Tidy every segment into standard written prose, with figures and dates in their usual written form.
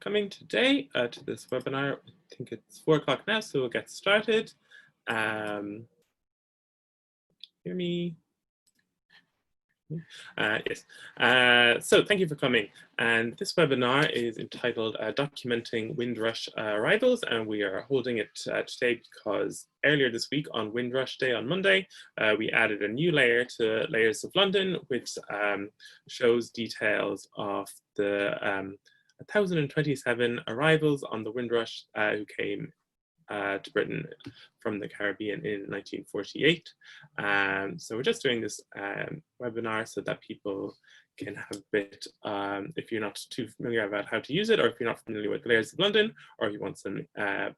coming today to this webinar. I think it's 4 o'clock now, so we'll get started. Hear me? Yes. So thank you for coming. And this webinar is entitled Documenting Windrush Arrivals, and we are holding it today because earlier this week on Windrush Day on Monday, we added a new layer to Layers of London, which shows details of the 1,027 arrivals on the Windrush who came to Britain from the Caribbean in 1948. So we're just doing this webinar so that people can have a bit, if you're not too familiar about how to use it, or if you're not familiar with Layers of London, or you want some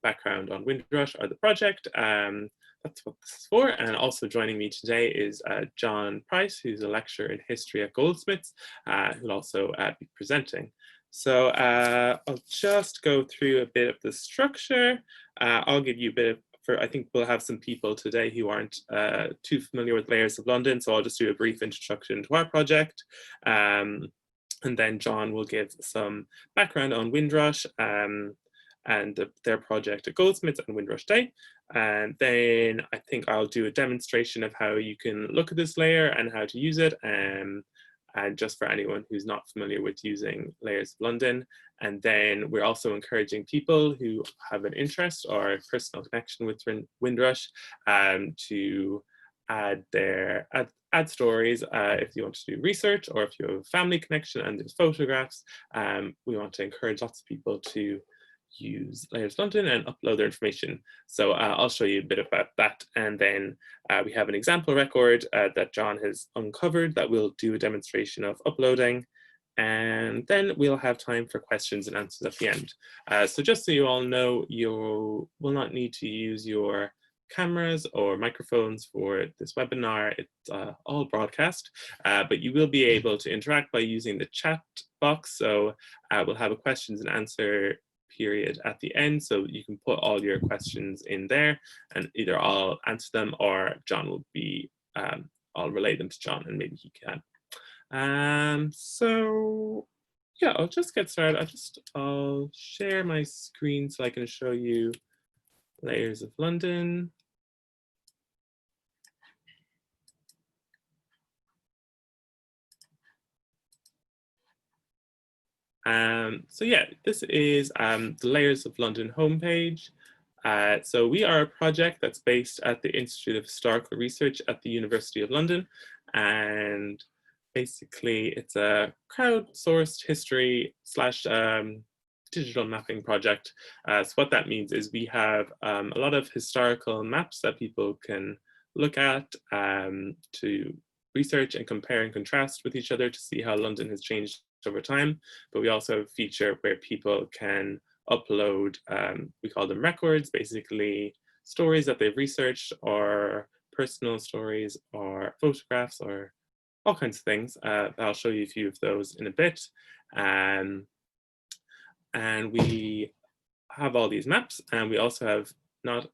background on Windrush or the project, that's what this is for. And also joining me today is John Price, who's a lecturer in history at Goldsmiths, who'll also be presenting. So I'll just go through a bit of the structure. I'll give you a bit of, I think we'll have some people today who aren't too familiar with Layers of London, so I'll just do a brief introduction to our project. And then John will give some background on Windrush and their project at Goldsmiths and Windrush Day. And then I think I'll do a demonstration of how you can look at this layer and how to use it. And just for anyone who's not familiar with using Layers of London. And then we're also encouraging people who have an interest or a personal connection with Windrush to add stories if you want to do research, or if you have a family connection and there's photographs. We want to encourage lots of people to use Layers of London and upload their information. So I'll show you a bit about that. And then we have an example record that John has uncovered that we'll do a demonstration of uploading. And then we'll have time for questions and answers at the end. So just so you all know, you will not need to use your cameras or microphones for this webinar. It's all broadcast, but you will be able to interact by using the chat box. So we'll have a questions and answer period at the end, so you can put all your questions in there and either I'll answer them or John will be, I'll relay them to John and maybe he can. So yeah, I'll just get started. I'll share my screen so I can show you Layers of London. So yeah, this is the Layers of London homepage. So we are a project that's based at the Institute of Historical Research at the University of London. And basically it's a crowdsourced history / digital mapping project. So what that means is we have a lot of historical maps that people can look at to research and compare and contrast with each other to see how London has changed over time. But we also have a feature where people can upload, we call them records, basically stories that they've researched, or personal stories, or photographs, or all kinds of things. I'll show you a few of those in a bit. And we have all these maps, and we also have not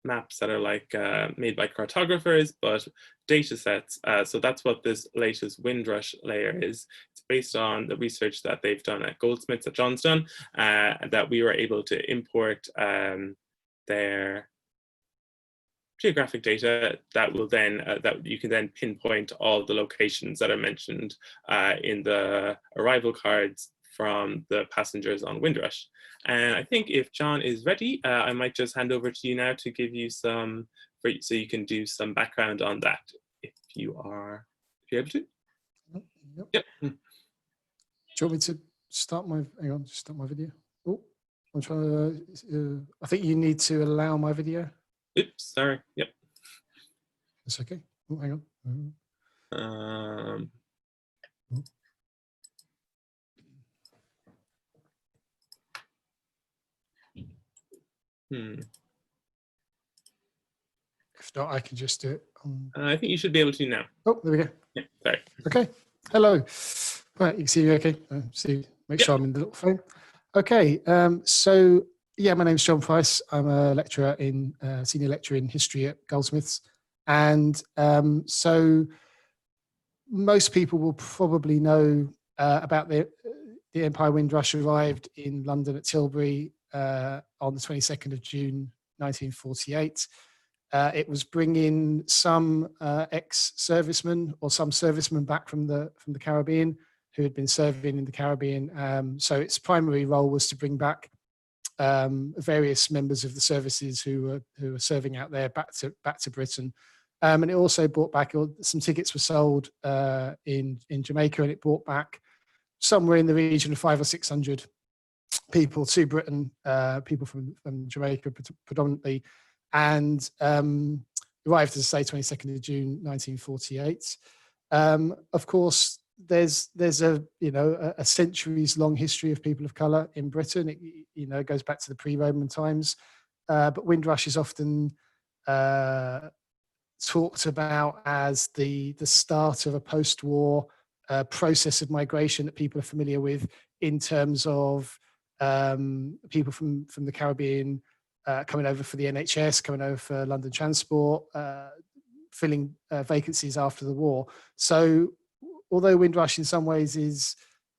maps that are like made by cartographers, but data sets. So that's what this latest Windrush layer is. It's based on the research that they've done at Goldsmiths, that John's done, that we were able to import their geographic data that will then, that you can then pinpoint all the locations that are mentioned in the arrival cards from the passengers on Windrush. And I think if John is ready, I might just hand over to you now to give you some, so you can do some background on that, if you're able to. Yep. Do you want me to start my, hang on, start my video? Oh, I'm trying to, I think you need to allow my video. Oops, sorry, yep. That's okay. Oh, hang on. If not, I can just do it. I think you should be able to now. Oh, there we go. Yeah, sorry. Okay. Hello. Right, you can see me okay? Make sure I'm in the little phone. Okay. So yeah, my name's John Price. I'm a lecturer in senior lecturer in history at Goldsmiths, and so most people will probably know about the the Empire Windrush arrived in London at Tilbury on the 22nd of June 1948. It was bringing some ex-servicemen or some servicemen back from the Caribbean who had been serving in the Caribbean. So its primary role was to bring back various members of the services who were serving out there back to Britain. And it also brought back, some tickets were sold in Jamaica, and it brought back somewhere in the region of 500 or 600 people to Britain, people from Jamaica predominantly, and arrived, as I say, 22nd of June 1948. Of course, there's a a centuries long history of people of colour in Britain. It goes back to the pre-Roman times, but Windrush is often talked about as the start of a post-war process of migration that people are familiar with, in terms of people from the Caribbean coming over for the NHS, coming over for London Transport, filling vacancies after the war. So although Windrush in some ways is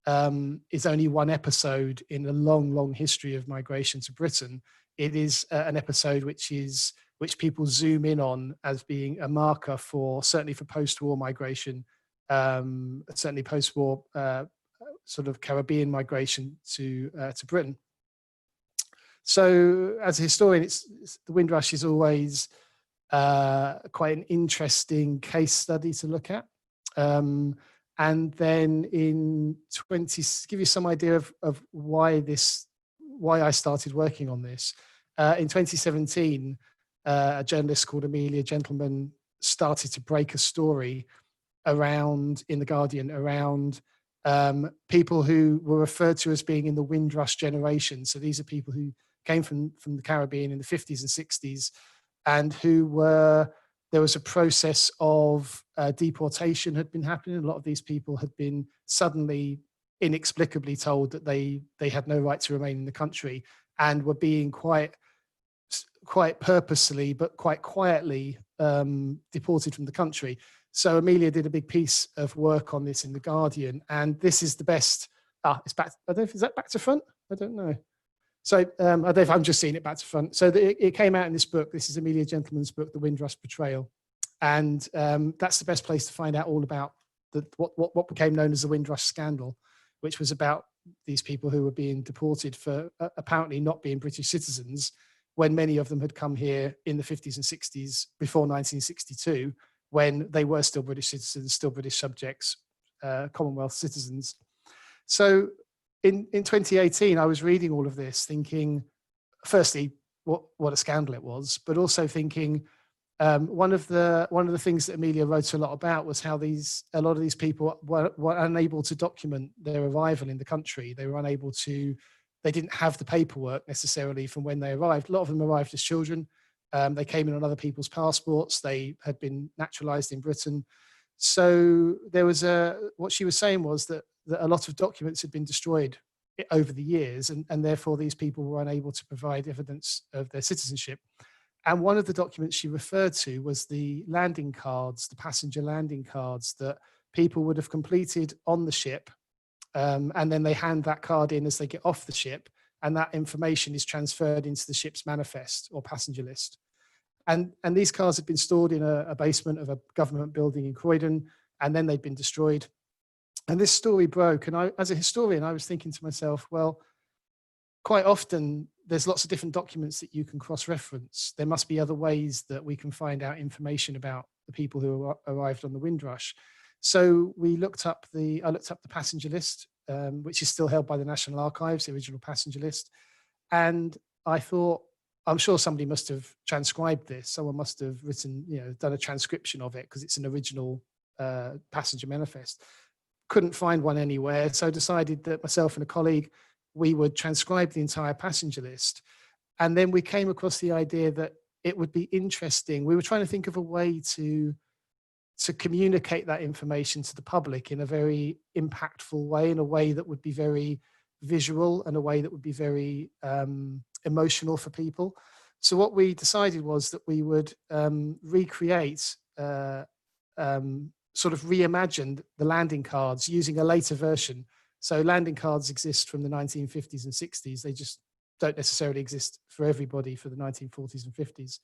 only one episode in a long history of migration to Britain, it is an episode which people zoom in on as being a marker for, certainly for post-war migration, certainly post-war sort of Caribbean migration to Britain. So as a historian, the Windrush is always quite an interesting case study to look at. And then give you some idea of why I started working on this. In 2017, a journalist called Amelia Gentleman started to break a story in the Guardian around people who were referred to as being in the Windrush generation. So these are people who came from the Caribbean in the 50s and 60s, and there was a process of deportation had been happening. A lot of these people had been suddenly, inexplicably told that they had no right to remain in the country, and were being quite purposely, but quite quietly deported from the country. So Amelia did a big piece of work on this in the Guardian, and this is the best. It's back. I don't know if is that back to front. I don't know. So I don't know if I'm just seeing it back to front. So it came out in this book. This is Amelia Gentleman's book, The Windrush Betrayal, and that's the best place to find out all about what became known as the Windrush scandal, which was about these people who were being deported for apparently not being British citizens, when many of them had come here in the 50s and 60s before 1962, when they were still British citizens, still British subjects, Commonwealth citizens. So in 2018, I was reading all of this thinking, firstly, what a scandal it was, but also thinking one of the things that Amelia wrote a lot about was how a lot of these people were unable to document their arrival in the country. They didn't have the paperwork necessarily from when they arrived. A lot of them arrived as children. They came in on other people's passports. They had been naturalized in Britain. So there was what she was saying was that a lot of documents had been destroyed over the years, and therefore these people were unable to provide evidence of their citizenship. And one of the documents she referred to was the landing cards, the passenger landing cards that people would have completed on the ship. And then they hand that card in as they get off the ship, and that information is transferred into the ship's manifest or passenger list. And these cards had been stored in a basement of a government building in Croydon, and then they'd been destroyed. And this story broke, and as a historian, I was thinking to myself, well, quite often there's lots of different documents that you can cross-reference. There must be other ways that we can find out information about the people who arrived on the Windrush. So I looked up the passenger list, which is still held by the National Archives, the original passenger list. And I thought, I'm sure somebody must have transcribed this. Someone must have done a transcription of it, because it's an original passenger manifest. Couldn't find one anywhere. So I decided that myself and a colleague, we would transcribe the entire passenger list. And then we came across the idea that it would be interesting. We were trying to think of a way to communicate that information to the public in a very impactful way, in a way that would be very visual, and a way that would be very emotional for people. So what we decided was that we would recreate, sort of reimagine the landing cards using a later version So landing cards exist from the 1950s and 60s. They just don't necessarily exist for everybody for the 1940s and 50s.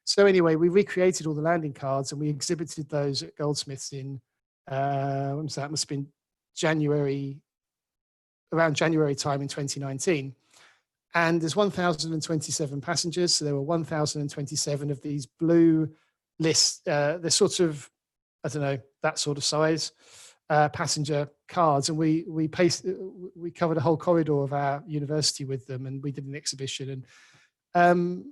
So anyway, we recreated all the landing cards and we exhibited those at Goldsmiths in, when was that? Must have been around January time in 2019. And there's 1,027 passengers. So there were 1,027 of these blue lists. They're sort of, I don't know, that sort of size passenger cards. And we covered a whole corridor of our university with them, and we did an exhibition. And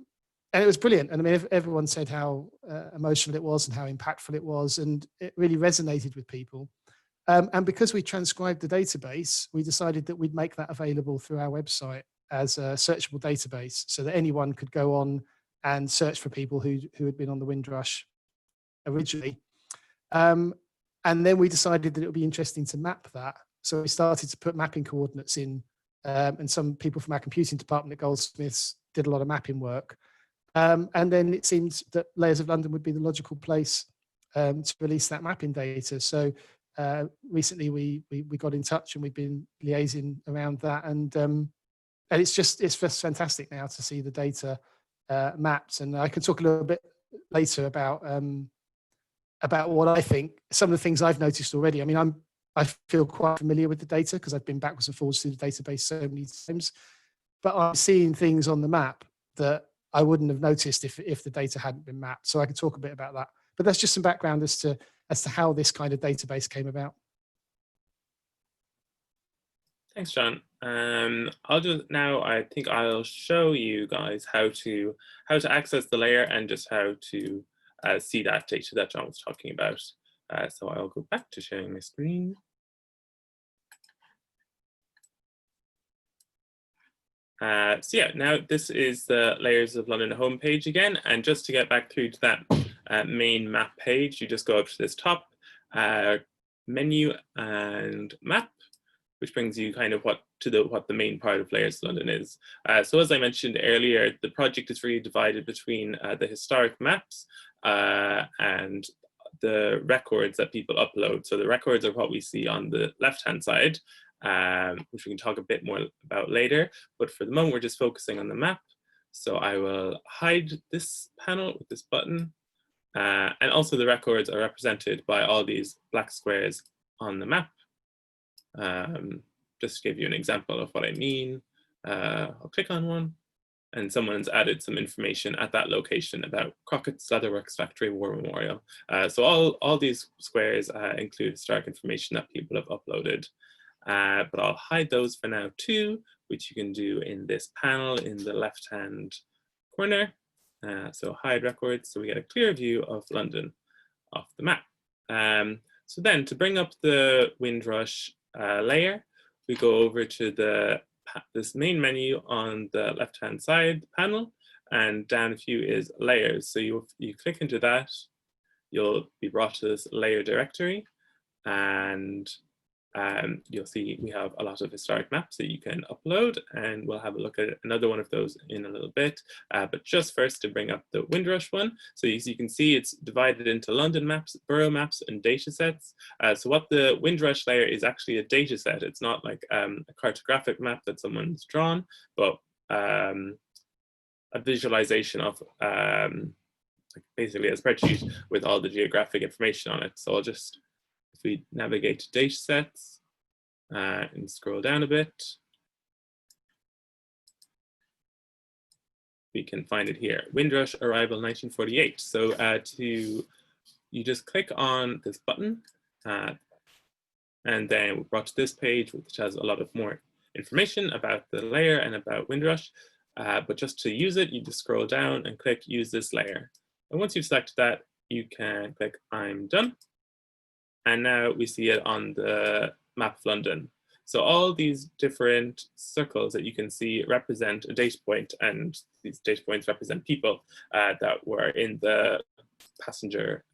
it was brilliant. And I mean, everyone said how emotional it was and how impactful it was. And it really resonated with people. And because we transcribed the database, we decided that we'd make that available through our website as a searchable database so that anyone could go on and search for people who had been on the Windrush originally. And then we decided that it would be interesting to map that. So we started to put mapping coordinates in, and some people from our computing department at Goldsmiths did a lot of mapping work. And then it seemed that Layers of London would be the logical place to release that mapping data. So recently we got in touch and we've been liaising around that, and it's just fantastic now to see the data mapped. And I can talk a little bit later about what I think, some of the things I've noticed already. I mean, I feel quite familiar with the data because I've been backwards and forwards through the database so many times, but I'm seeing things on the map that I wouldn't have noticed if the data hadn't been mapped. So I can talk a bit about that, but that's just some background as to how this kind of database came about. Thanks, John. I'll just now, I think I'll show you guys how to access the layer and just how to see that data that John was talking about. So I'll go back to sharing my screen. So yeah, now this is the Layers of London homepage again. And just to get back through to that main map page, you just go up to this top menu and map, which brings you kind of what the main part of Layers of London is. So as I mentioned earlier, the project is really divided between the historic maps and the records that people upload. So the records are what we see on the left-hand side, which we can talk a bit more about later. But for the moment, we're just focusing on the map. So I will hide this panel with this button. And also the records are represented by all these black squares on the map. Just to give you an example of what I mean, I'll click on one and someone's added some information at that location about Crockett's Leatherworks Factory War Memorial. So all these squares include historic information that people have uploaded. But I'll hide those for now too, which you can do in this panel in the left-hand corner. So hide records, so we get a clear view of London off the map. So then to bring up the Windrush layer, we go over to this main menu on the left-hand side panel, and down a few is layers. So you click into that, you'll be brought to this layer directory, and you'll see we have a lot of historic maps that you can upload, and we'll have a look at another one of those in a little bit. But just first to bring up the Windrush one. So you can see it's divided into London maps, borough maps, and data sets. So what the Windrush layer is actually a data set. It's not like a cartographic map that someone's drawn, but a visualization of basically a spreadsheet with all the geographic information on it. So I'll just, if we navigate to data sets and scroll down a bit, we can find it here. Windrush arrival 1948. So you just click on this button and then we're brought to this page, which has a lot of more information about the layer and about Windrush. But just to use it, you just scroll down and click use this layer. And once you've selected that, you can click I'm done. And now we see it on the map of London. So all these different circles that you can see represent a data point, and these data points represent people that were in the passenger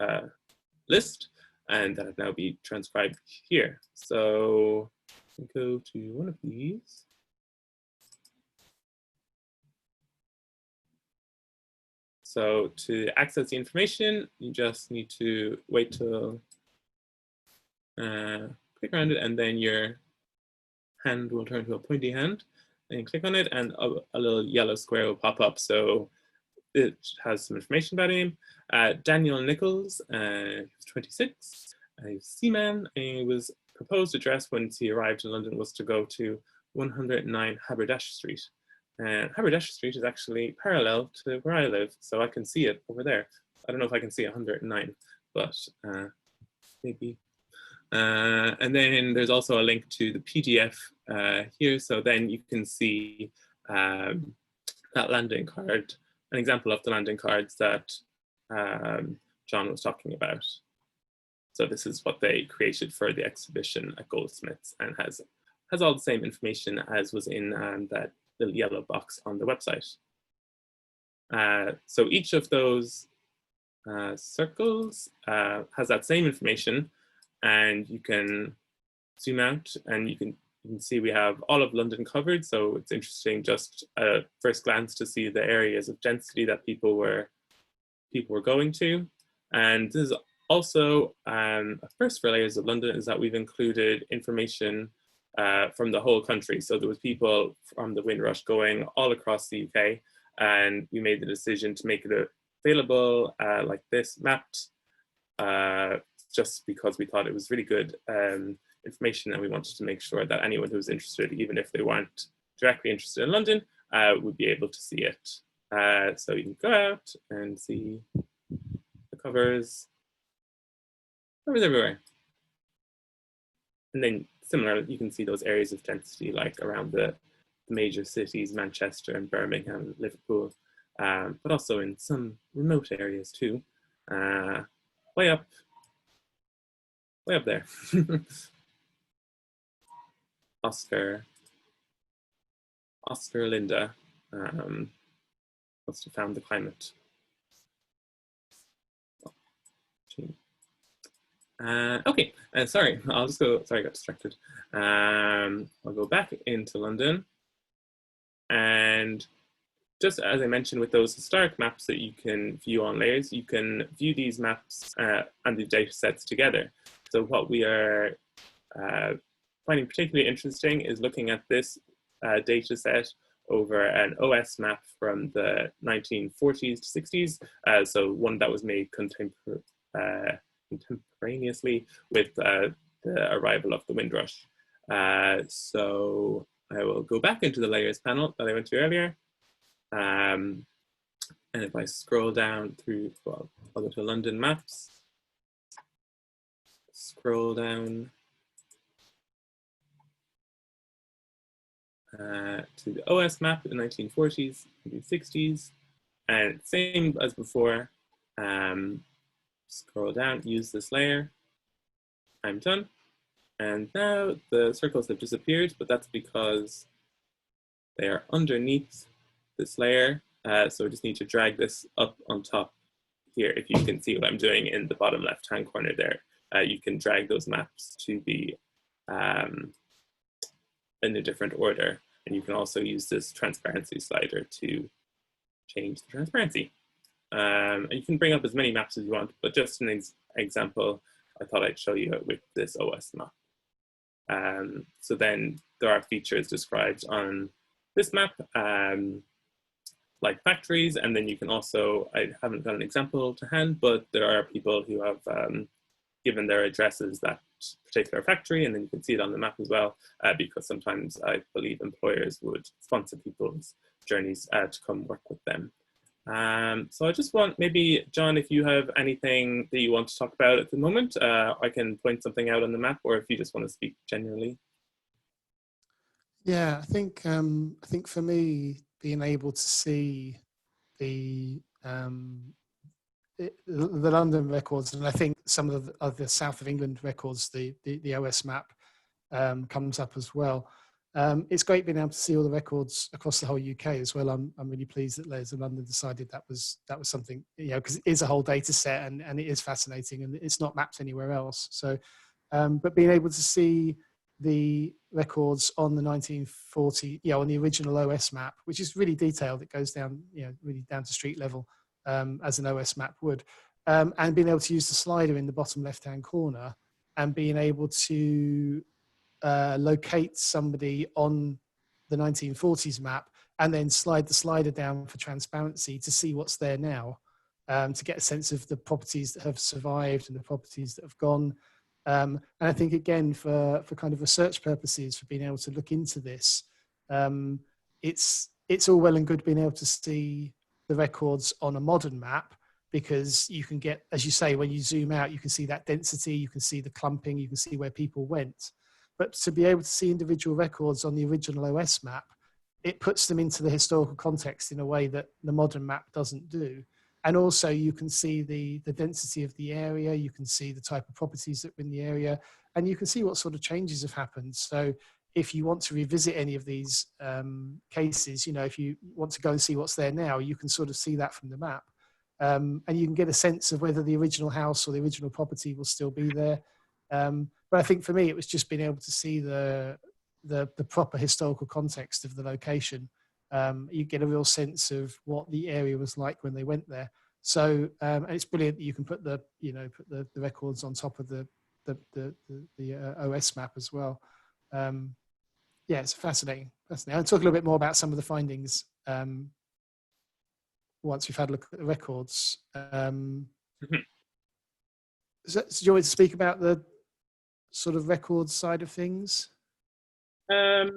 list and that have now been transcribed here. So we go to one of these. So to access the information, you just need to wait till click around it, and then you're hand will turn to a pointy hand, and click on it, and a little yellow square will pop up. So it has some information about him. Daniel Nichols, he was 26. He was a seaman. He was proposed address when he arrived in London was to go to 109 Haberdasher Street. And Haberdasher Street is actually parallel to where I live, so I can see it over there. I don't know if I can see 109, but maybe. And then there's also a link to the PDF here, so then you can see that landing card, an example of the landing cards that John was talking about. So this is what they created for the exhibition at Goldsmiths, and has all the same information as was in that little yellow box on the website. So each of those circles has that same information, and you can zoom out and you can see we have all of London covered. So it's interesting just at first glance to see the areas of density that people were going to. And this is also a first for Layers of London, is that we've included information from the whole country. So there was people from the Windrush going all across the UK, and we made the decision to make it available like this, mapped, just because we thought it was really good information, and we wanted to make sure that anyone who was interested, even if they weren't directly interested in London, would be able to see it. So you can go out and see the covers everywhere. And then similar, you can see those areas of density like around the major cities, Manchester and Birmingham, Liverpool, but also in some remote areas too, way up there. Oscar Linda must have found the climate. Okay, sorry, I'll just go, sorry, I got distracted. I'll go back into London, and just as I mentioned with those historic maps that you can view on Layers, you can view these maps and the data sets together. So what we are finding particularly interesting is looking at this data set over an OS map from the 1940s to 60s. So one that was made contemporaneously with the arrival of the Windrush. So I will go back into the Layers panel that I went to earlier. And if I scroll down through, well, I'll go to London Maps, scroll down to the OS map in the 1940s and 60s, and same as before, scroll down, use this layer, I'm done. And now the circles have disappeared, but that's because they are underneath this layer. So I just need to drag this up on top here. If you can see what I'm doing in the bottom left-hand corner there, you can drag those maps to be in a different order. And you can also use this transparency slider to change the transparency. And you can bring up as many maps as you want, but just an example, I thought I'd show you it with this OS map. So then there are features described on this map, like factories, and then you can also, I haven't got an example to hand, but there are people who have given their addresses that particular factory, and then you can see it on the map as well, because sometimes I believe employers would sponsor people's journeys to come work with them. So I just want, maybe, John, if you have anything that you want to talk about at the moment, I can point something out on the map, or if you just want to speak generally. Yeah, I think for me, being able to see the London records, and I think some of the South of England records, the OS map comes up as well. It's great being able to see all the records across the whole UK as well. I'm really pleased that Layers of London decided that was something, you know, because it is a whole data set, and it is fascinating, and it's not mapped anywhere else. So, but being able to see the records on the 1940, on the original OS map, which is really detailed, it goes down, really down to street level, as an OS map would, and being able to use the slider in the bottom left-hand corner, and being able to locate somebody on the 1940s map and then slide the slider down for transparency to see what's there now, to get a sense of the properties that have survived and the properties that have gone. And I think, again, for kind of research purposes, for being able to look into this, it's all well and good being able to see the records on a modern map, because you can get, as you say, when you zoom out, you can see that density, you can see the clumping, you can see where people went. But to be able to see individual records on the original OS map, it puts them into the historical context in a way that the modern map doesn't do. And also you can see the density of the area, you can see the type of properties that were in the area, and you can see what sort of changes have happened. So if you want to revisit any of these cases, if you want to go and see what's there now, you can sort of see that from the map. And you can get a sense of whether the original house or the original property will still be there. But I think for me, it was just being able to see the proper historical context of the location. You get a real sense of what the area was like when they went there. So and it's brilliant that you can put the records on top of the OS map as well. Yeah, it's fascinating. I'll talk a little bit more about some of the findings once we've had a look at the records. So, do you want me to speak about the sort of records side of things? Yeah,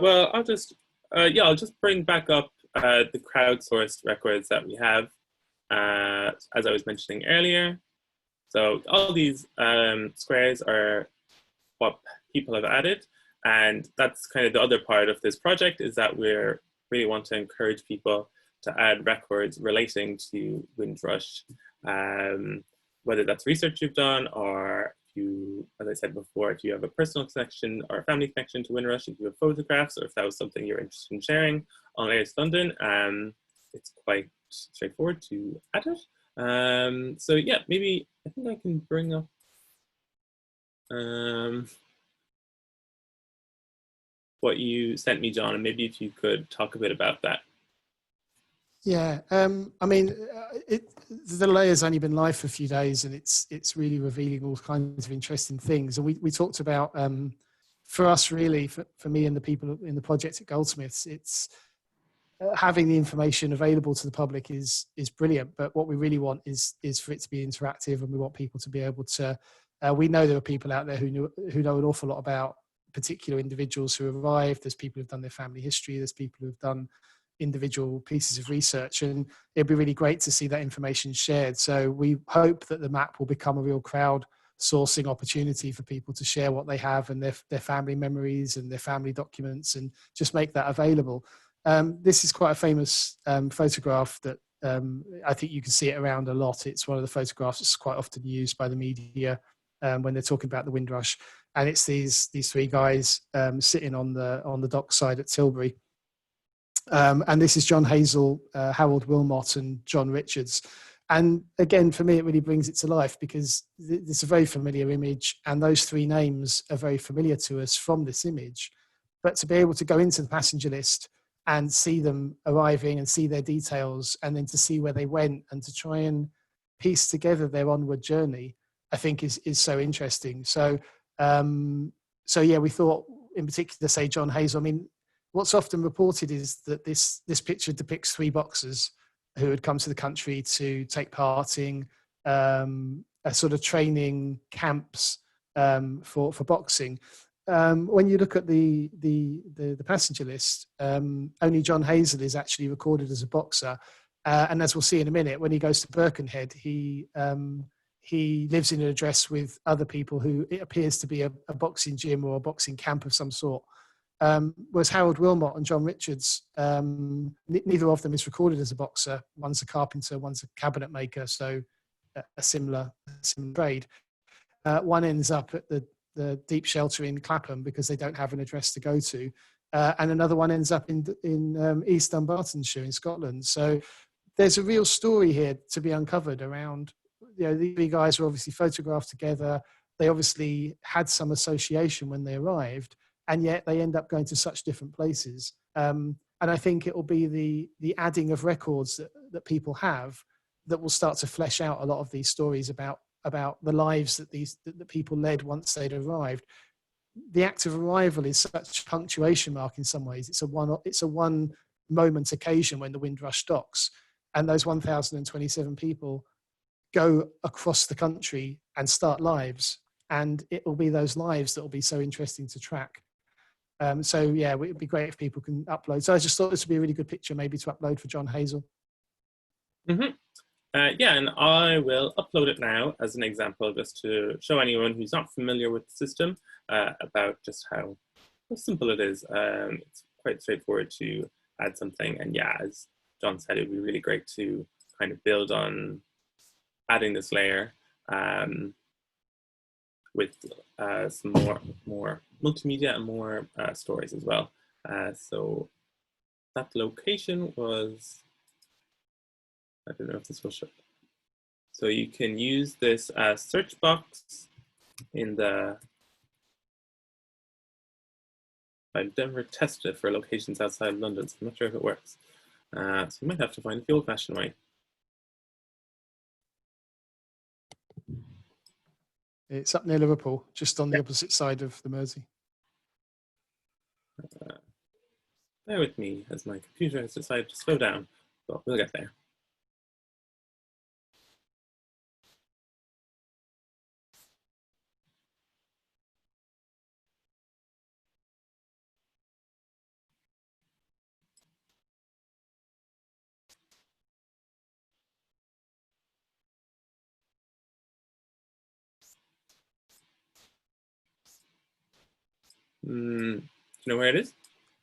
well, I'll just bring back up the crowdsourced records that we have, as I was mentioning earlier. So all these squares are what people have added, and that's kind of the other part of this project, is that we're really want to encourage people to add records relating to Windrush, whether that's research you've done, or you, as I said before, if you have a personal connection or a family connection to Windrush, if you have photographs, or if that was something you're interested in sharing on Layers London, it's quite straightforward to add it. So yeah, maybe I think I can bring up what you sent me, John, and maybe if you could talk a bit about that. Yeah, I mean, the layer's only been live for a few days, and it's really revealing all kinds of interesting things. And we talked about, for us really, for me and the people in the project at Goldsmiths, it's having the information available to the public is brilliant. But what we really want is for it to be interactive, and we want people to be able to. We know there are people out there who know an awful lot about particular individuals who arrived. There's people who've done their family history. There's people who've done individual pieces of research, and it'd be really great to see that information shared. So we hope that the map will become a real crowd sourcing opportunity for people to share what they have and their family memories and their family documents, and just make that available. This is quite a famous photograph that I think you can see it around a lot. It's one of the photographs that's quite often used by the media when they're talking about the Windrush, and it's these three guys sitting on the dockside at Tilbury. And this is John Hazel, Harold Wilmot, and John Richards. And again, for me, it really brings it to life, because it's a very familiar image, and those three names are very familiar to us from this image. But to be able to go into the passenger list and see them arriving and see their details, and then to see where they went and to try and piece together their onward journey, I think is so interesting. So yeah, we thought in particular, say John Hazel. I mean, what's often reported is that this picture depicts three boxers who had come to the country to take part in a sort of training camps for boxing. When you look at the passenger list, only John Hazel is actually recorded as a boxer, and as we'll see in a minute, when he goes to Birkenhead, he lives in an address with other people who it appears to be a boxing gym or a boxing camp of some sort. Whereas Harold Wilmot and John Richards, neither of them is recorded as a boxer. One's a carpenter, one's a cabinet maker, so a similar trade. One ends up at the deep shelter in Clapham because they don't have an address to go to, and another one ends up in East Dunbartonshire in Scotland. So there's a real story here to be uncovered around. These three guys were obviously photographed together. They obviously had some association when they arrived, and yet they end up going to such different places. And I think it will be the adding of records that people have that will start to flesh out a lot of these stories about the lives that people led once they'd arrived. the act of arrival is such a punctuation mark in some ways. It's a one moment occasion when the Windrush docks, and those 1,027 people go across the country and start lives, and it will be those lives that will be so interesting to track. So yeah, it would be great if people can upload. So I just thought this would be a really good picture maybe to upload for John Hazel. Mm-hmm. Yeah, and I will upload it now as an example, just to show anyone who's not familiar with the system about just how simple it is. It's quite straightforward to add something, and yeah, as John said, it would be really great to kind of build on adding this layer with some more multimedia and more stories as well. So that location was, I don't know if this will show. So you can use this search box in the, I've never tested it for locations outside of London, so I'm not sure if it works. So you might have to find the old-fashioned way. It's up near Liverpool, just on the opposite side of the Mersey. Bear with me as my computer has decided to slow down, but we'll get there. Do you know where it is?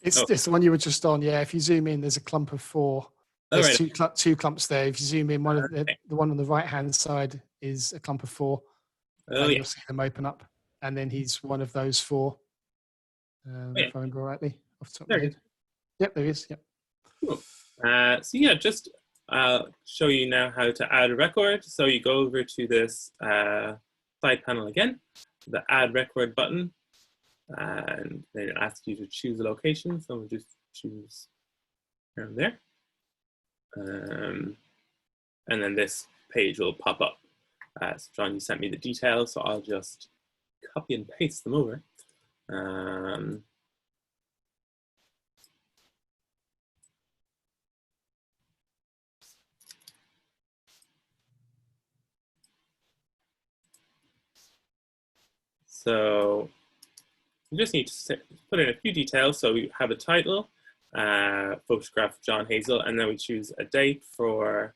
It's the one you were just on. Yeah, if you zoom in, there's a clump of 4. There's two clumps there. If you zoom in, the one on the right-hand side is a clump of 4. You'll see them open up. And then he's one of those 4, if I remember rightly, off the top of my head. Yep, there he is. Yep. Cool. So yeah, just show you now how to add a record. So you go over to this side panel again, the Add Record button, and then it asks you to choose a location. So we'll just choose around there. And then this page will pop up. So John, you sent me the details, so I'll just copy and paste them over. So you just need to put in a few details. So we have a title, photograph John Hazel, and then we choose a date for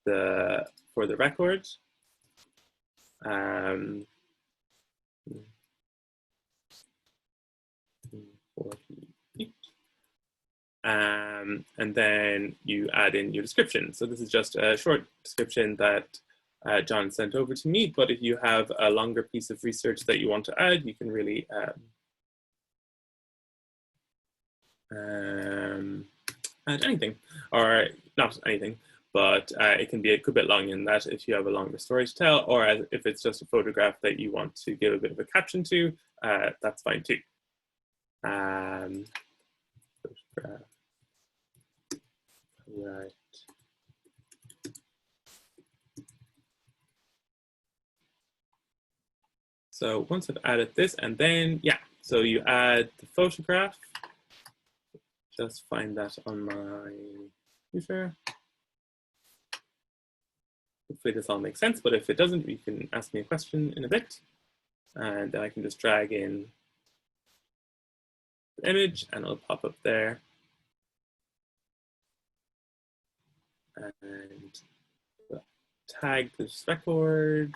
the record. And then you add in your description. So this is just a short description that John sent over to me, but if you have a longer piece of research that you want to add, you can really add anything, or not anything, but it can be a good bit long in that if you have a longer story to tell, or if it's just a photograph that you want to give a bit of a caption to, that's fine too. Right. So once I've added this, and then, yeah, so you add the photograph. Just find that on my computer. Hopefully this all makes sense, but if it doesn't, you can ask me a question in a bit. And then I can just drag in the image and it'll pop up there. And tag this record.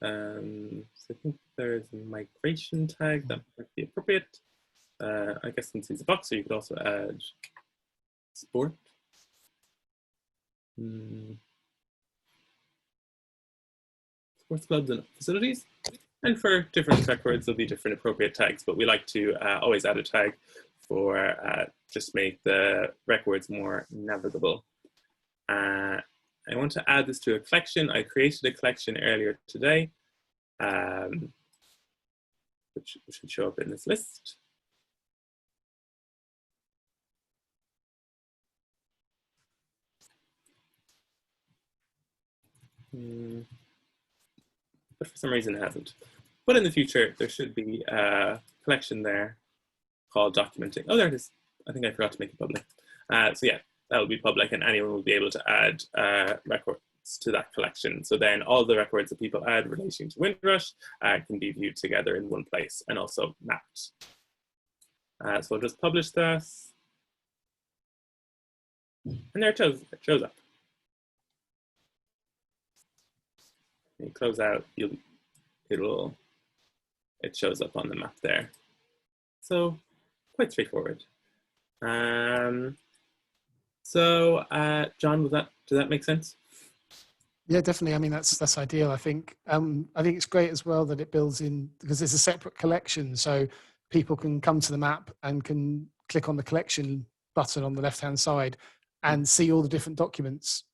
So I think there's a migration tag that might be appropriate. I guess since he's a boxer, you could also add sport. Sports clubs and facilities. And for different records, there'll be different appropriate tags, but we like to always add a tag for just make the records more navigable. I want to add this to a collection. I created a collection earlier today, which should show up in this list. But for some reason it hasn't. But in the future, there should be a collection there called Documenting. Oh, there it is. I think I forgot to make it public. So yeah, that will be public, and anyone will be able to add records to that collection. So then all the records that people add relating to Windrush can be viewed together in one place and also mapped. So I'll just publish this. And there it shows up. You close out, it shows up on the map there. So quite straightforward. So John, does that make sense? Yeah, definitely. I mean, that's ideal. I think it's great as well that it builds in, because it's a separate collection, so people can come to the map and can click on the collection button on the left-hand side and see all the different documents.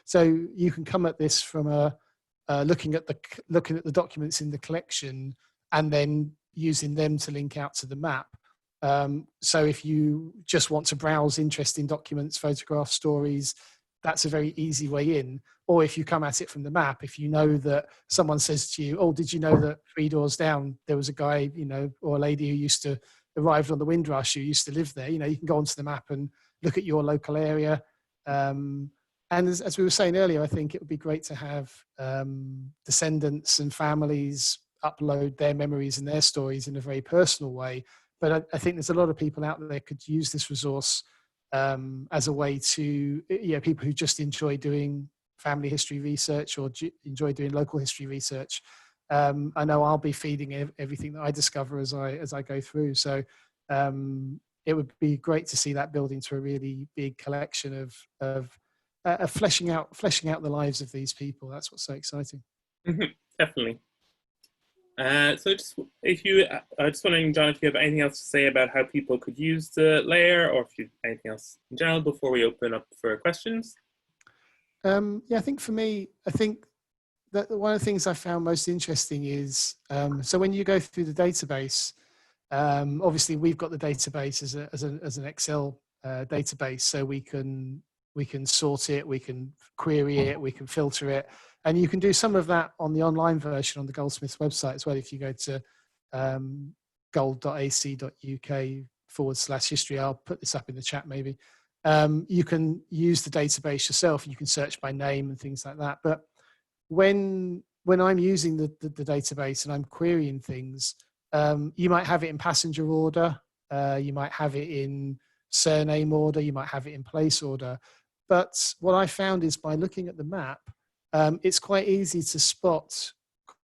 So you can come at this from looking at the documents in the collection and then using them to link out to the map. So if you just want to browse interesting documents, photographs, stories, that's a very easy way in. Or if you come at it from the map, if you know that someone says to you, oh, did you know that 3 doors down there was a guy, or a lady who arrived on the Windrush, who used to live there, you can go onto the map and look at your local area. And as we were saying earlier, I think it would be great to have descendants and families upload their memories and their stories in a very personal way. But I think there's a lot of people out there could use this resource as a way to, people who just enjoy doing family history research or enjoy doing local history research. I know I'll be feeding everything that I discover as I go through. So it would be great to see that build into a really big collection of fleshing out the lives of these people. That's what's so exciting. Definitely. So I just wondering, John, if you have anything else to say about how people could use the layer, or if you have anything else in general before we open up for questions. Yeah, I think for me, that one of the things I found most interesting is, so when you go through the database, obviously we've got the database as an Excel database, so we can sort it, we can query it, we can filter it, and you can do some of that on the online version on the Goldsmiths website as well. If you go to gold.ac.uk/history, I'll put this up in the chat maybe. You can use the database yourself. You can search by name and things like that. But when I'm using the database and I'm querying things, you might have it in passenger order, you might have it in surname order, you might have it in place order. But what I found is by looking at the map, it's quite easy to spot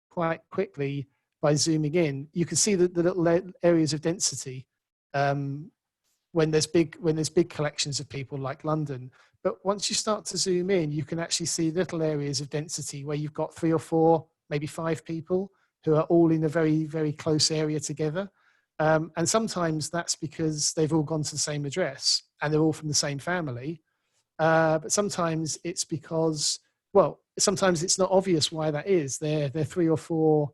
quite quickly by zooming in. You can see the little areas of density when there's big collections of people like London. But once you start to zoom in, you can actually see little areas of density where you've got 3 or 4, maybe 5 people who are all in a very, very close area together. And sometimes that's because they've all gone to the same address and they're all from the same family. But sometimes it's because, sometimes it's not obvious why that is. They're 3 or 4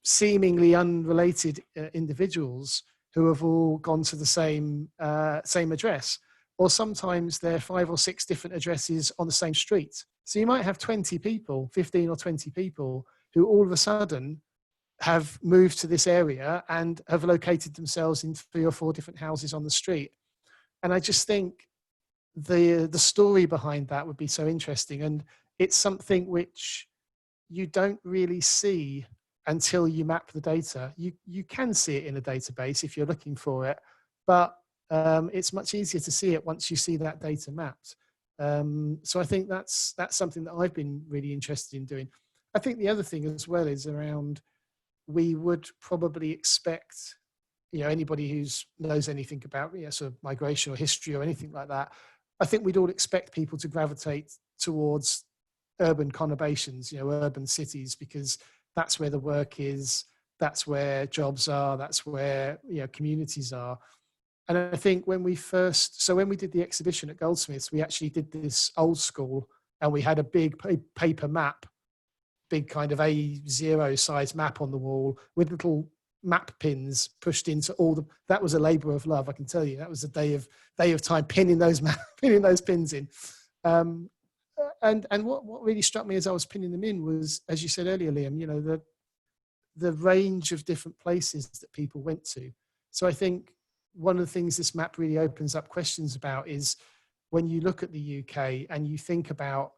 seemingly unrelated individuals who have all gone to the same address. Or sometimes there are 5 or 6 different addresses on the same street. So you might have 20 people, 15 or 20 people, who all of a sudden have moved to this area and have located themselves in 3 or 4 different houses on the street. And I just think the story behind that would be so interesting. And it's something which you don't really see until you map the data. You can see it in a database if you're looking for it, but it's much easier to see it once you see that data mapped. So I think that's something that I've been really interested in doing. I think the other thing as well is around, we would probably expect, anybody who knows anything about sort of migration or history or anything like that, I think we'd all expect people to gravitate towards urban conurbations, urban cities, because that's where the work is, that's where jobs are, that's where communities are. And I think when we did the exhibition at Goldsmiths, we actually did this old school, and we had a big paper map, big kind of A0 size map on the wall with little map pins pushed into that was a labor of love, I can tell you. That was a day of time pinning those pins in. And what really struck me as I was pinning them in was, as you said earlier, Liam, the range of different places that people went to. So I think one of the things this map really opens up questions about is when you look at the UK and you think about,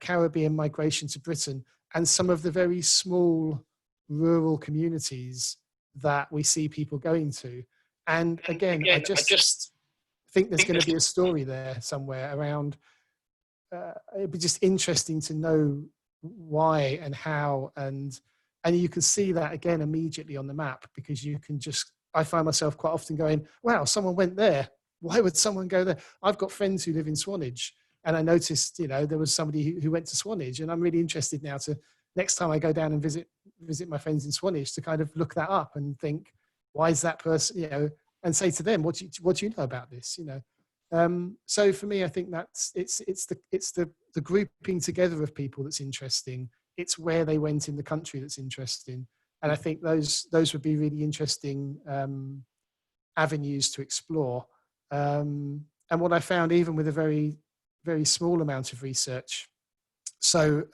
Caribbean migration to Britain and some of the very small rural communities that we see people going to. And again, I just think there's going to be a story there somewhere around. It'd be just interesting to know why and how, and you can see that again immediately on the map, because you can just, I find myself quite often going, wow, someone went there. Why would someone go there? I've got friends who live in Swanage, and I noticed, there was somebody who went to Swanage, and I'm really interested now to, next time I go down and visit my friends in Swanage, to kind of look that up and think, why is that person, and say to them, what do you know about this, So for me, I think that's it's the grouping together of people that's interesting. It's where they went in the country that's interesting, and I think those would be really interesting avenues to explore. And what I found, even with a very, very small amount of research, so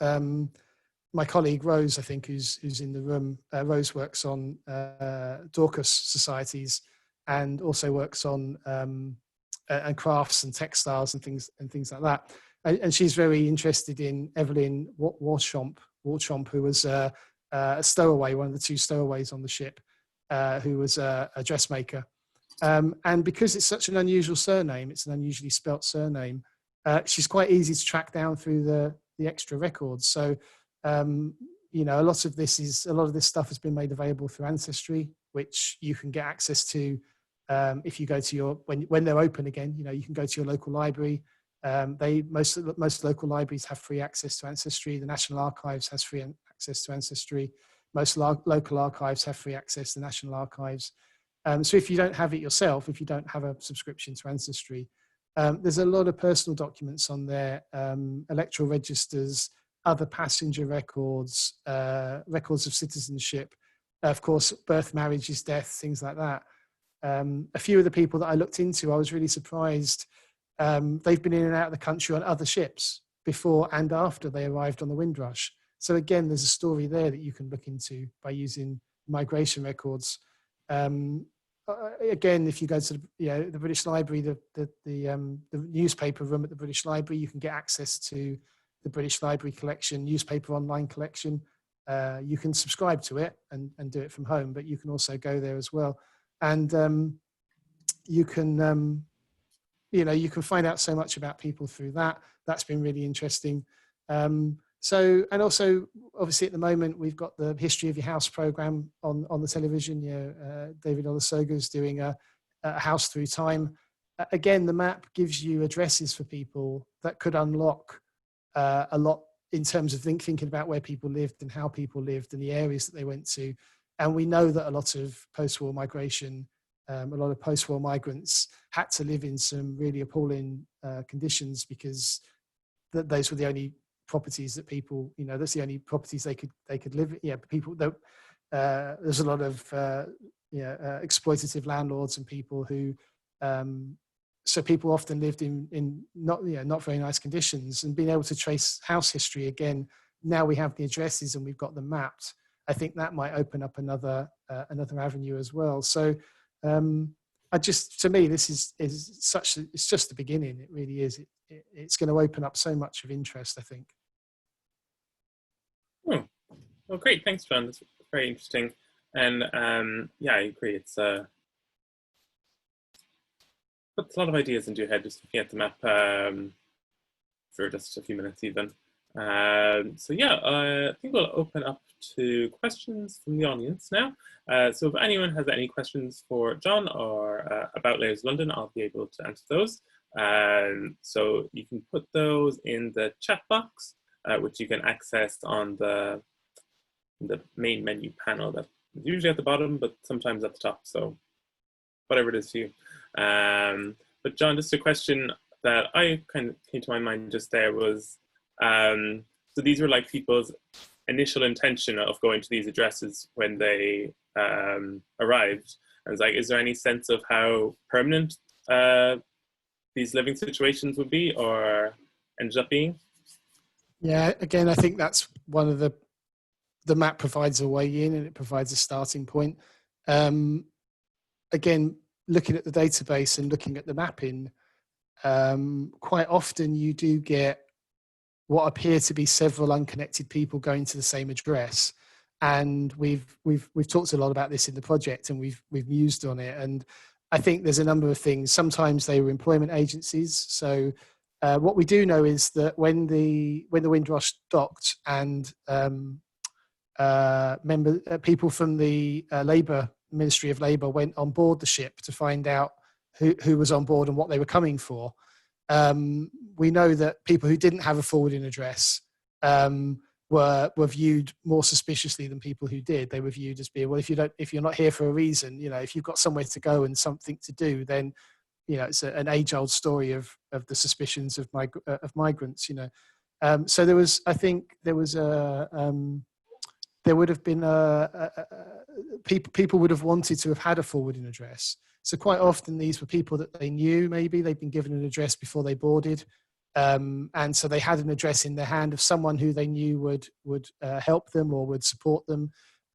my colleague Rose, I think, who's in the room, Rose works on Dorcas societies, and also works on and crafts and textiles and things like that. And she's very interested in Evelyn Warchamp, who was a stowaway, one of the two stowaways on the ship, who was a dressmaker. And because it's such an unusual surname, it's an unusually spelt surname, she's quite easy to track down through the extra records. So, a lot of this stuff has been made available through Ancestry, which you can get access to if you go to when they're open again. You can go to your local library. Most local libraries have free access to Ancestry. The National Archives has free access to Ancestry. Most local archives have free access to National Archives. So if you don't have it yourself, if you don't have a subscription to Ancestry, there's a lot of personal documents on there, electoral registers, other passenger records, records of citizenship, of course, birth, marriages, death, things like that. A few of the people that I looked into, I was really surprised. They've been in and out of the country on other ships before and after they arrived on the Windrush. So again, there's a story there that you can look into by using migration records. Again, if you go to the British Library, the newspaper room at the British Library, you can get access to the British Library collection, newspaper online collection. You can subscribe to it and do it from home, but you can also go there as well. And you can find out so much about people through that. That's been really interesting. So, and also, obviously, at the moment, we've got the History of Your House program on the television. David Olusoga's doing a House Through Time. Again, the map gives you addresses for people that could unlock a lot in terms of thinking about where people lived and how people lived and the areas that they went to. And we know that a lot of post-war migration, a lot of post-war migrants had to live in some really appalling conditions, because those were the only properties that people, that's the only properties they could live in. Yeah, people that there's a lot of exploitative landlords and people who, so people often lived in not very nice conditions. And being able to trace house history again, now we have the addresses and we've got them mapped. I think that might open up another avenue as well. So to me, this is it's just the beginning. It really is. It's going to open up so much of interest, I think. Oh, well, great. Thanks, John. That's very interesting. And I agree. It's puts a lot of ideas into your head just looking at the map for just a few minutes even. I think we'll open up to questions from the audience now. So if anyone has any questions for John or about Layers London, I'll be able to answer those. So you can put those in the chat box, which you can access on the main menu panel that is usually at the bottom, but sometimes at the top. So whatever it is for you. But John, just a question that I kind of came to my mind just there was, so these were like people's initial intention of going to these addresses when they arrived. And it's like, is there any sense of how permanent these living situations would be or ended up being? Yeah, again, I think that's one of the the map provides a way in and it provides a starting point. Again, looking at the database and looking at the mapping, quite often you do get what appear to be several unconnected people going to the same address. And we've talked a lot about this in the project, and we've mused on it. And I think there's a number of things. Sometimes they were employment agencies. So what we do know is that when the Windrush docked and people from the Ministry of Labour went on board the ship to find out who was on board and what they were coming for, we know that people who didn't have a forwarding address were viewed more suspiciously than people who did. They were viewed as being, well, if you're not here for a reason, if you've got somewhere to go and something to do, then it's an age-old story of the suspicions of migrants. So there was, I think, there would have been people would have wanted to have had a forwarding address. So quite often these were people that they knew. Maybe they'd been given an address before they boarded, and so they had an address in their hand of someone who they knew would help them or would support them.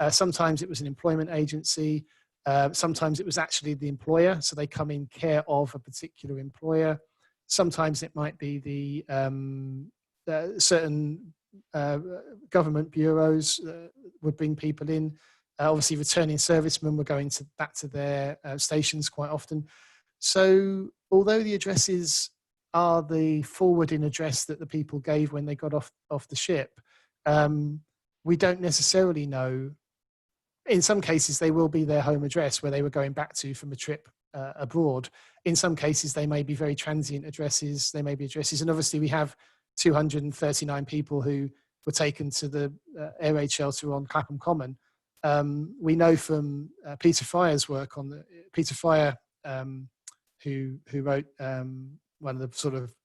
Sometimes it was an employment agency. Sometimes it was actually the employer, so they come in care of a particular employer. Sometimes it might be the certain government bureaus would bring people in. Obviously, returning servicemen were going back to their stations quite often. So although the addresses are the forwarding address that the people gave when they got off the ship, we don't necessarily know. In some cases, they will be their home address where they were going back to from a trip abroad. In some cases, they may be very transient addresses. They may be addresses. And obviously, we have 239 people who were taken to the air raid shelter on Clapham Common. We know from Peter Fryer's work on Peter Fryer, who wrote one of the sort of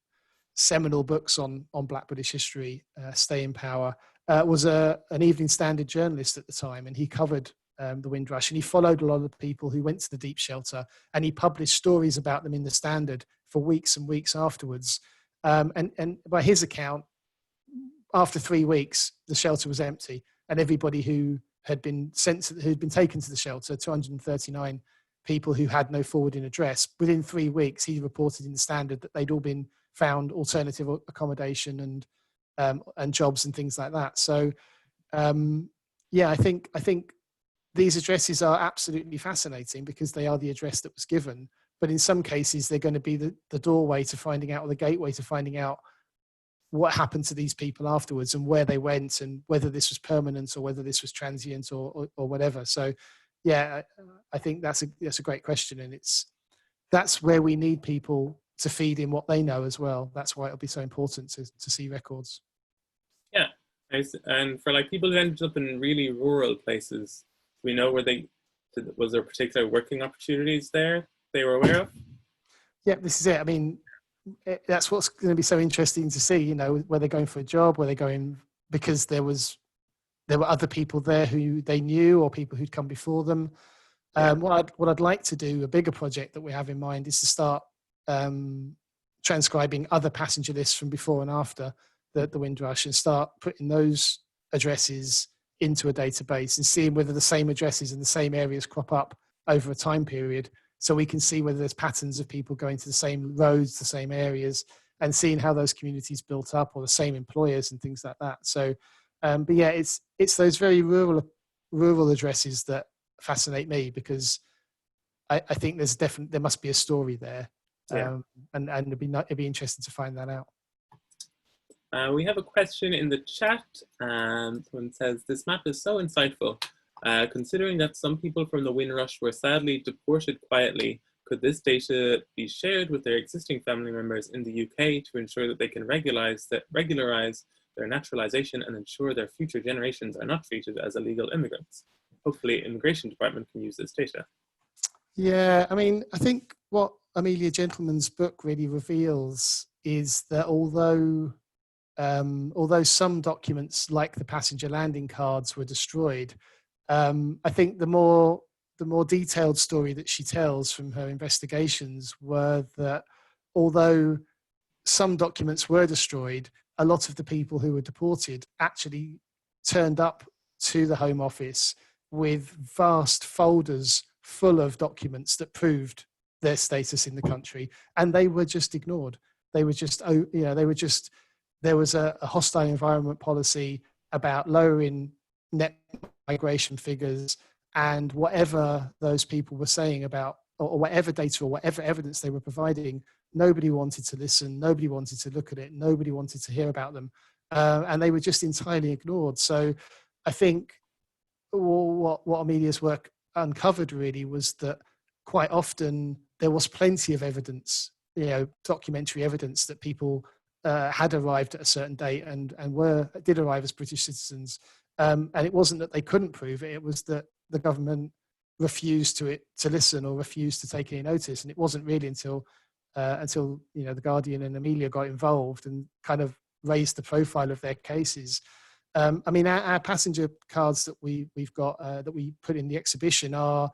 seminal books on Black British history, Stay in Power, was an Evening Standard journalist at the time, and he covered the Windrush, and he followed a lot of the people who went to the deep shelter, and he published stories about them in the Standard for weeks and weeks afterwards. And by his account, after 3 weeks, the shelter was empty, and everybody who'd been taken to the shelter, 239 people who had no forwarding address, within 3 weeks, he reported in the Standard that they'd all been found alternative accommodation and jobs and things like that. So, I think these addresses are absolutely fascinating because they are the address that was given. But in some cases, they're going to be the doorway to finding out, or the gateway to finding out what happened to these people afterwards and where they went and whether this was permanent or whether this was transient or whatever. So, yeah, I think that's a great question, and that's where we need people to feed in what they know as well. That's why it'll be so important to see records. Yeah, and for people who ended up in really rural places, we know was there particular working opportunities there they were aware of? Yeah, this is it. I mean, that's what's going to be so interesting to see. Where they're going for a job, where they're going because there were other people there who they knew or people who'd come before them. What I'd like to do, a bigger project that we have in mind, is to start transcribing other passenger lists from before and after the Windrush, and start putting those addresses into a database and seeing whether the same addresses in the same areas crop up over a time period, so we can see whether there's patterns of people going to the same roads, the same areas, and seeing how those communities built up, or the same employers and things like that. So, but yeah, it's those very rural addresses that fascinate me, because I think there must be a story there, and it'd be interesting to find that out. We have a question in the chat. Someone says, "This map is so insightful. Considering that some people from the Windrush were sadly deported quietly, could this data be shared with their existing family members in the UK to ensure that they can regularize their naturalization and ensure their future generations are not treated as illegal immigrants? Hopefully, Immigration Department can use this data." Yeah, I mean, I think what Amelia Gentleman's book really reveals is that although some documents, like the passenger landing cards, were destroyed, I think the more detailed story that she tells from her investigations were that although some documents were destroyed, a lot of the people who were deported actually turned up to the Home Office with vast folders full of documents that proved their status in the country, and they were just ignored. They were just, there was a hostile environment policy about lowering net migration figures, and whatever those people were saying about, or whatever data or whatever evidence they were providing, nobody wanted to listen, nobody wanted to look at it, nobody wanted to hear about them, and they were just entirely ignored. So I think what our media's work uncovered really was that quite often there was plenty of evidence, documentary evidence that people had arrived at a certain date and did arrive as British citizens, and it wasn't that they couldn't prove it; it was that the government refused to listen or refused to take any notice. And it wasn't really until the Guardian and Amelia got involved and kind of raised the profile of their cases. I mean, our passenger cards that we've got that we put in the exhibition are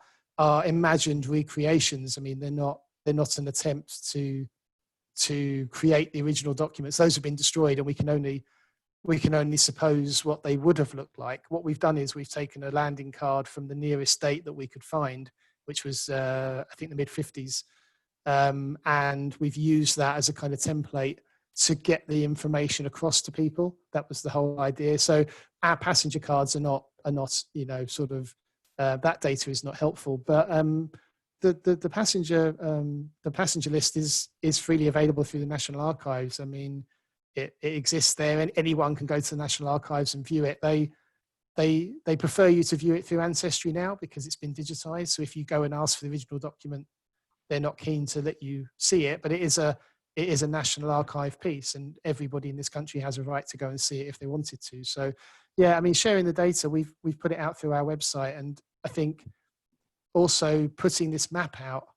imagined recreations. I mean, they're not an attempt to create the original documents. Those have been destroyed, and we can only suppose what they would have looked like. What we've done is we've taken a landing card from the nearest date that we could find, which was I think the mid-50s, and we've used that as a kind of template to get the information across to people. That was the whole idea. So our passenger cards are not that data is not helpful, but the passenger list is freely available through the National Archives. I mean, it exists there, and anyone can go to the National Archives and view it. They prefer you to view it through Ancestry now because it's been digitized. So if you go and ask for the original document, they're not keen to let you see it. But it is a National Archive piece, and everybody in this country has a right to go and see it if they wanted to. So, yeah, I mean, sharing the data, we've put it out through our website, and I think also putting this map out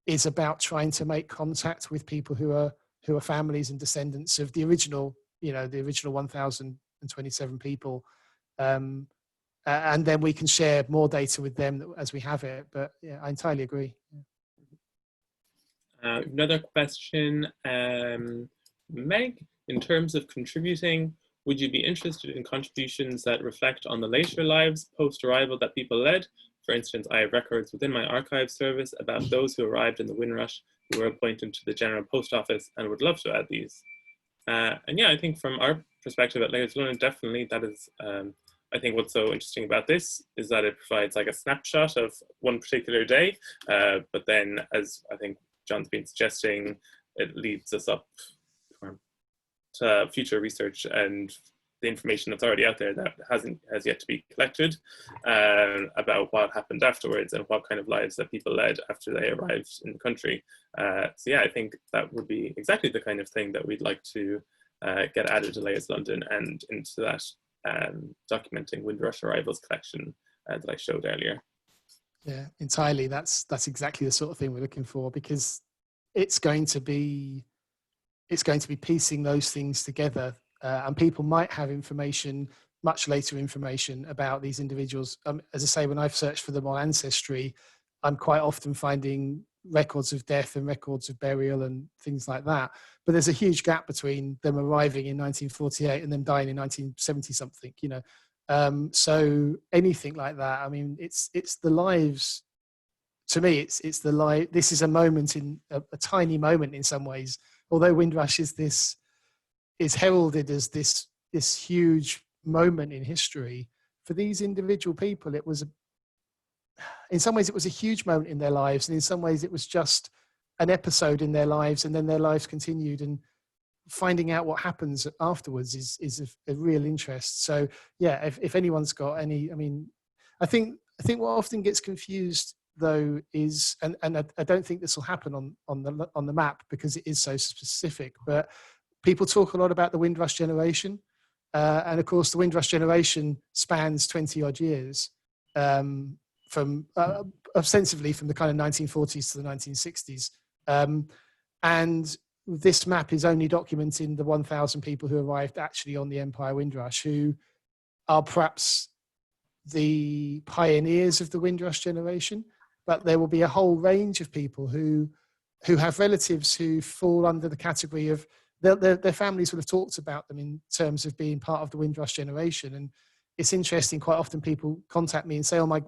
is about trying to make contact with people who are families and descendants of the original 1,027 people, and then we can share more data with them as we have it. But yeah, I entirely agree. Another question, Meg, in terms of contributing, would you be interested in contributions that reflect on the later lives post-arrival that people led? For instance, I have records within my archive service about those who arrived in the Windrush who were appointed to the General Post Office, and would love to add these. And yeah, I think from our perspective at Layers London, definitely that is, I think what's so interesting about this is that it provides like a snapshot of one particular day, but then, as I think John's been suggesting, it leads us up to future research and the information that's already out there that has yet to be collected about what happened afterwards and what kind of lives that people led after they arrived in the country. So yeah, I think that would be exactly the kind of thing that we'd like to get added to Layers London and into that documenting Windrush arrivals collection that I showed earlier. Yeah, entirely. That's exactly the sort of thing we're looking for, because it's going to be piecing those things together, and people might have information, much later information about these individuals. As I say, when I've searched for them on Ancestry, I'm quite often finding records of death and records of burial and things like that. But there's a huge gap between them arriving in 1948 and them dying in 1970 something. So anything like that, I mean, it's the lives. To me, it's the life. This is a moment in a tiny moment in some ways. Although Windrush is heralded as this huge moment in history, for these individual people, in some ways it was a huge moment in their lives, and in some ways it was just an episode in their lives, and then their lives continued. And finding out what happens afterwards is a real interest. So yeah, if anyone's got any, I mean, I think what often gets confused though is, and I don't think this will happen on the map because it is so specific, but people talk a lot about the Windrush Generation, and of course the Windrush Generation spans 20 odd years, from ostensibly from the kind of 1940s to the 1960s, and this map is only documenting the 1,000 people who arrived actually on the Empire Windrush, who are perhaps the pioneers of the Windrush Generation. But there will be a whole range of people who have relatives who fall under the category of their families will have talked about them in terms of being part of the Windrush Generation. And it's interesting. Quite often people contact me and say, "Oh, my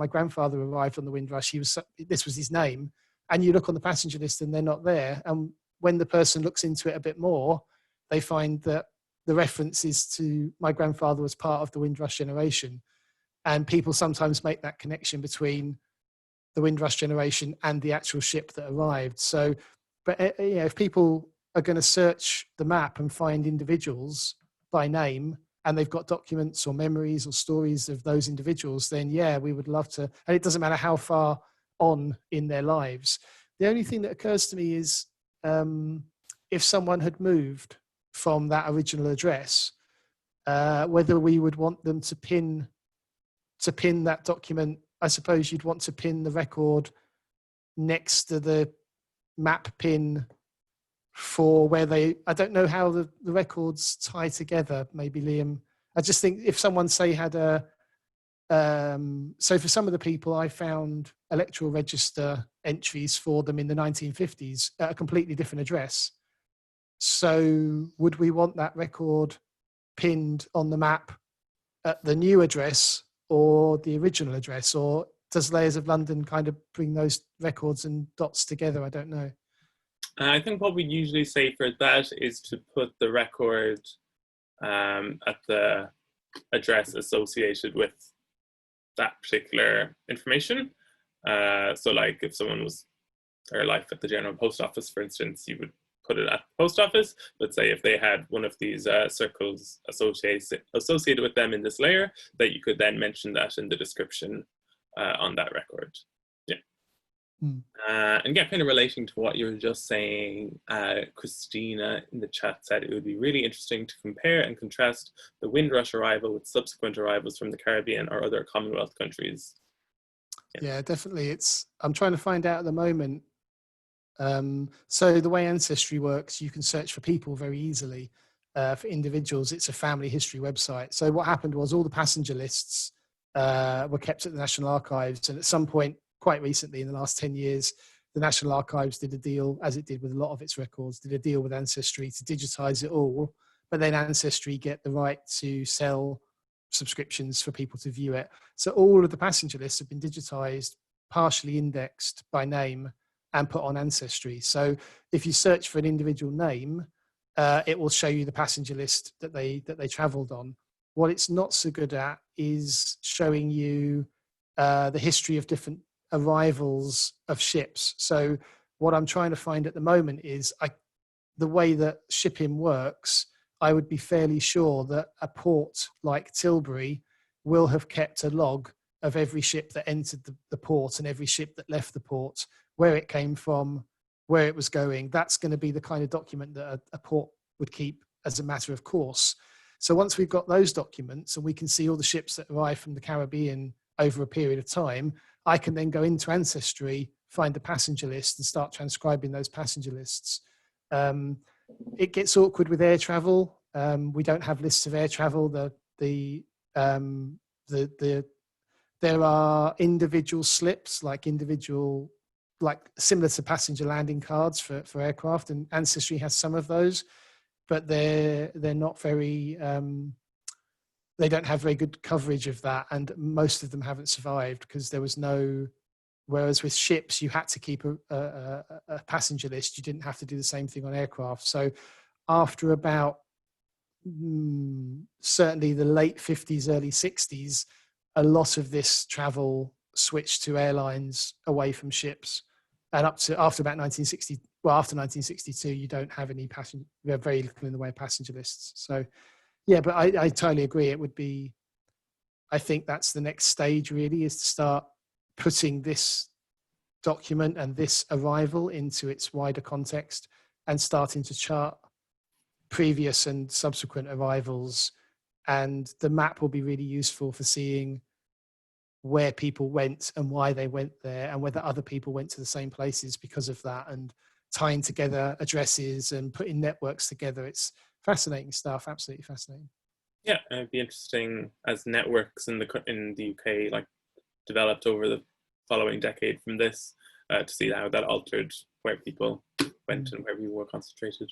grandfather arrived on the Windrush. This was his name," and you look on the passenger list and they're not there. And when the person looks into it a bit more, they find that the reference is to my grandfather was part of the Windrush Generation, and people sometimes make that connection between the Windrush Generation and the actual ship that arrived. So, but if people are going to search the map and find individuals by name, and they've got documents or memories or stories of those individuals, then yeah, we would love to. And it doesn't matter how far on in their lives. The only thing that occurs to me is if someone had moved from that original address, whether we would want them to pin that document. I suppose you'd want to pin the record next to the map pin for where I don't know how the records tie together, maybe Liam. I just think if someone say had so for some of the people I found electoral register entries for them in the 1950s at a completely different address. So would we want that record pinned on the map at the new address or the original address, or does Layers of London kind of bring those records and dots together? I don't know. I think what we usually say for that is to put the record at the address associated with that particular information. So like if someone was their life at the General Post Office, for instance, you would put it at the post office. But say if they had one of these circles associated with them in this layer, that you could then mention that in the description on that record. Yeah. And yeah, kind of relating to what you were just saying, Christina in the chat said it would be really interesting to compare and contrast the Windrush arrival with subsequent arrivals from the Caribbean or other Commonwealth countries. Yeah, definitely. I'm trying to find out at the moment. So the way Ancestry works, you can search for people very easily. For individuals, it's a family history website. So what happened was all the passenger lists were kept at the National Archives, and at some point, quite recently, in the last 10 years, the National Archives did a deal, as it did with a lot of its records, did a deal with Ancestry to digitize it all, but then Ancestry get the right to sell subscriptions for people to view it. So all of the passenger lists have been digitized, partially indexed by name, and put on Ancestry. So if you search for an individual name, it will show you the passenger list that they traveled on. What it's not so good at is showing you the history of different arrivals of ships. So what I'm trying to find at the moment is the way that shipping works, I would be fairly sure that a port like Tilbury will have kept a log of every ship that entered the port and every ship that left the port, where it came from, where it was going. That's going to be the kind of document that a port would keep as a matter of course. So once we've got those documents and we can see all the ships that arrive from the Caribbean over a period of time, I can then go into Ancestry, find the passenger list and start transcribing those passenger lists. It gets awkward with air travel. We don't have lists of air travel. There are individual slips, like similar to passenger landing cards for aircraft, and Ancestry has some of those, but they're not very. They don't have very good coverage of that, and most of them haven't survived because there was no. Whereas with ships, you had to keep a passenger list. You didn't have to do the same thing on aircraft. So after about certainly the late 50s, early 60s, a lot of this travel switched to airlines away from ships. And after about 1960, well, after 1962, you don't have any passenger, you have very little in the way of passenger lists. So yeah, but I totally agree. It would be, I think that's the next stage really, is to start putting this document and this arrival into its wider context and starting to chart previous and subsequent arrivals. And the map will be really useful for seeing where people went and why they went there and whether other people went to the same places because of that, and tying together addresses and putting networks together. It's fascinating stuff, absolutely fascinating. Yeah, it'd be interesting as networks in the UK like developed over the following decade from this to see how that altered where people went and where people were concentrated.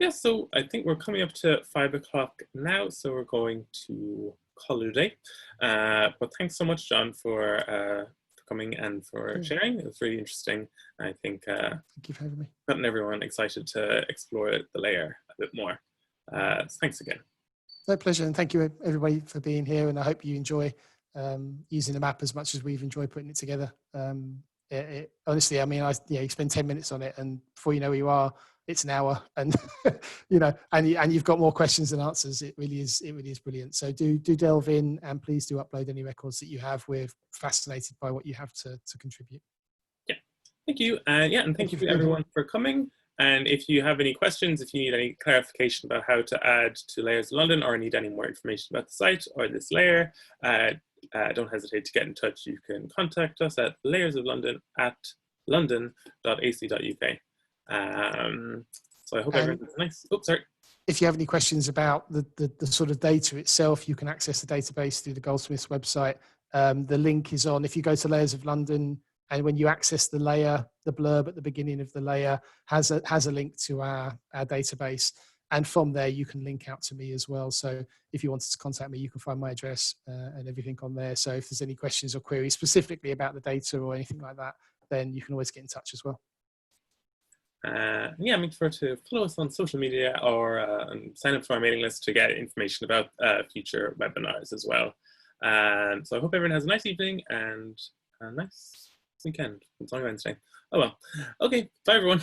Yeah, so I think we're coming up to 5 o'clock now, so we're going to call it a day. But thanks so much, John, for coming and for sharing. It was really interesting. I think thank you for having me. Gotten everyone excited to explore the layer a bit more. So thanks again. No, pleasure, and thank you everybody for being here, and I hope you enjoy using the map as much as we've enjoyed putting it together. Honestly, I mean, you spend 10 minutes on it, and before you know where you are, it's an hour, and and you've got more questions than answers. It really is brilliant. So do delve in, and please do upload any records that you have. We're fascinated by what you have to contribute. Yeah, thank you, and thank you to everyone for coming. And if you have any questions, if you need any clarification about how to add to Layers of London, or need any more information about the site or this layer, don't hesitate to get in touch. You can contact us at layersoflondon@london.ac.uk. So I hope everyone's nice. Oh, sorry. If you have any questions about the sort of data itself, you can access the database through the Goldsmiths website. The link is on, if you go to Layers of London, and when you access the layer, the blurb at the beginning of the layer has a link to our database. And from there, you can link out to me as well. So if you wanted to contact me, you can find my address and everything on there. So if there's any questions or queries specifically about the data or anything like that, then you can always get in touch as well. Yeah, make sure to follow us on social media, or sign up to our mailing list to get information about future webinars as well. So I hope everyone has a nice evening and a nice weekend. It's only Wednesday. Oh well. Okay, bye everyone.